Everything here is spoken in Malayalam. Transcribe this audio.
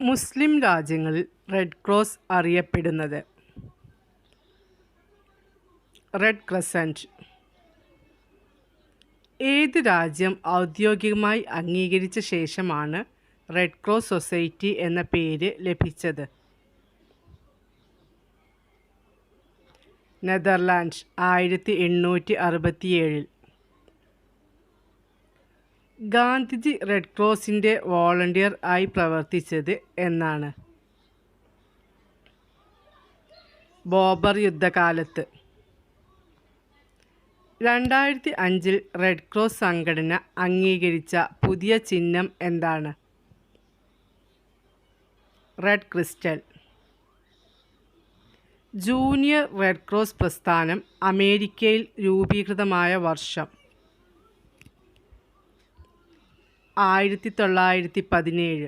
മുസ്ലിം രാജ്യങ്ങളിൽ റെഡ് ക്രോസ് അറിയപ്പെടുന്നത് റെഡ് ക്രസൻറ്റ്. ഏത് രാജ്യം ഔദ്യോഗികമായി അംഗീകരിച്ച ശേഷമാണ് റെഡ് ക്രോസ് സൊസൈറ്റി എന്ന പേര് ലഭിച്ചത്? നെതർലാൻഡ്സ് 1867. ഗാന്ധിജി റെഡ് ക്രോസിൻ്റെ വോളണ്ടിയർ ആയി പ്രവർത്തിച്ചത് എന്നാണ്? ബോബർ യുദ്ധകാലത്ത്. 2005 റെഡ് ക്രോസ് സംഘടന അംഗീകരിച്ച പുതിയ ചിഹ്നം എന്താണ്? Red crystal. Junior red cross പ്രസ്ഥാനം അമേരിക്കയിൽ രൂപീകൃതമായ വർഷം? 1917.